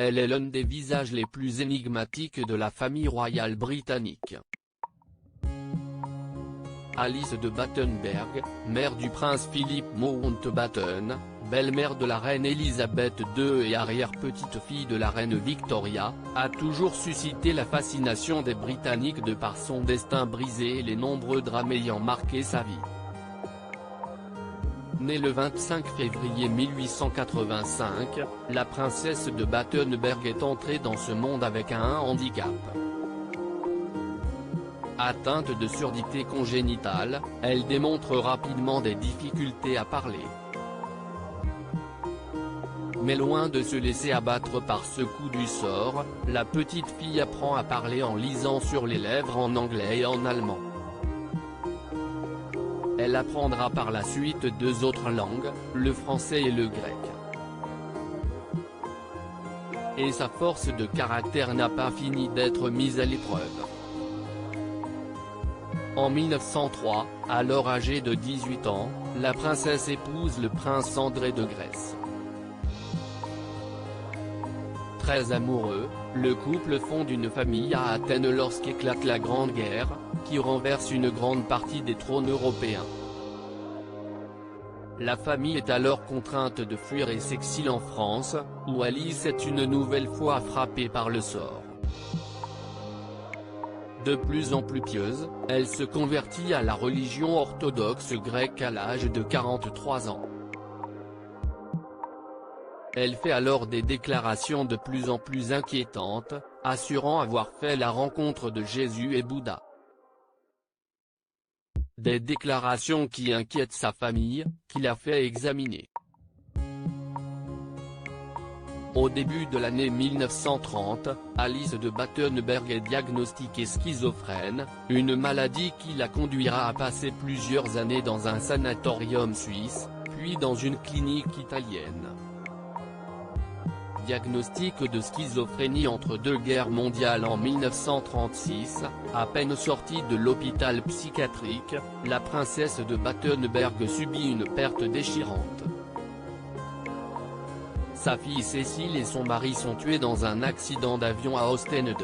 elle est l'un des visages les plus énigmatiques de la famille royale britannique. Alice de Battenberg, mère du prince Philip Mountbatten, belle-mère de la reine Elisabeth II et arrière-petite-fille de la reine Victoria, a toujours suscité la fascination des Britanniques de par son destin brisé et les nombreux drames ayant marqué sa vie. Née le 25 février 1885, la princesse de Battenberg est entrée dans ce monde avec un handicap. Atteinte de surdité congénitale, elle démontre rapidement des difficultés à parler. Mais loin de se laisser abattre par ce coup du sort, la petite fille apprend à parler en lisant sur les lèvres en anglais et en allemand. Elle apprendra par la suite 2 autres langues, le français et le grec. Et sa force de caractère n'a pas fini d'être mise à l'épreuve. En 1903, alors âgée de 18 ans, la princesse épouse le prince André de Grèce. Très amoureux, le couple fonde une famille à Athènes lorsqu'éclate la Grande Guerre, qui renverse une grande partie des trônes européens. La famille est alors contrainte de fuir et s'exile en France, où Alice est une nouvelle fois frappée par le sort. De plus en plus pieuse, elle se convertit à la religion orthodoxe grecque à l'âge de 43 ans. Elle fait alors des déclarations de plus en plus inquiétantes, assurant avoir fait la rencontre de Jésus et Bouddha. Des déclarations qui inquiètent sa famille, qui la fait examiner. Au début de l'année 1930, Alice de Battenberg est diagnostiquée schizophrène, une maladie qui la conduira à passer plusieurs années dans un sanatorium suisse, puis dans une clinique italienne. Diagnostic de schizophrénie entre 2 guerres mondiales en 1936, à peine sortie de l'hôpital psychiatrique, la princesse de Battenberg subit une perte déchirante. Sa fille Cécile et son mari sont tués dans un accident d'avion à Ostende.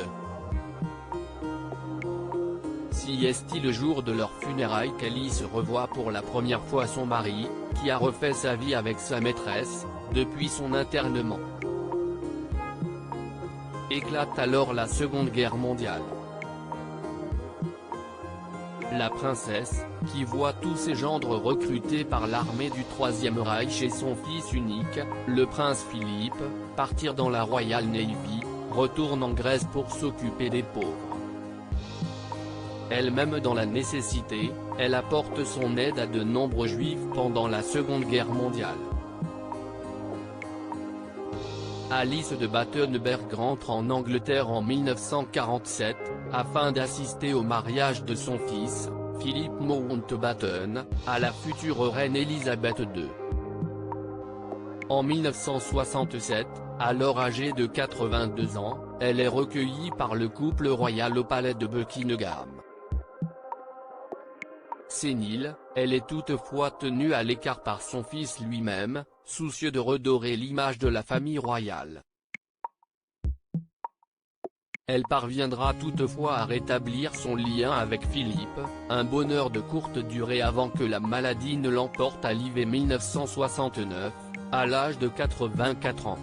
Si est-il le jour de leur funérailles qu'Alice revoit pour la première fois son mari, qui a refait sa vie avec sa maîtresse, depuis son internement. Éclate alors la Seconde Guerre mondiale. La princesse, qui voit tous ses gendres recrutés par l'armée du Troisième Reich et son fils unique, le prince Philippe, partir dans la Royal Navy, retourne en Grèce pour s'occuper des pauvres. Elle-même dans la nécessité, elle apporte son aide à de nombreux juifs pendant la Seconde Guerre mondiale. Alice de Battenberg rentre en Angleterre en 1947, afin d'assister au mariage de son fils, Philip Mountbatten, à la future reine Elisabeth II. En 1967, alors âgée de 82 ans, elle est recueillie par le couple royal au palais de Buckingham. Sénile, elle est toutefois tenue à l'écart par son fils lui-même, soucieux de redorer l'image de la famille royale. Elle parviendra toutefois à rétablir son lien avec Philippe, un bonheur de courte durée avant que la maladie ne l'emporte à l'hiver 1969, à l'âge de 84 ans.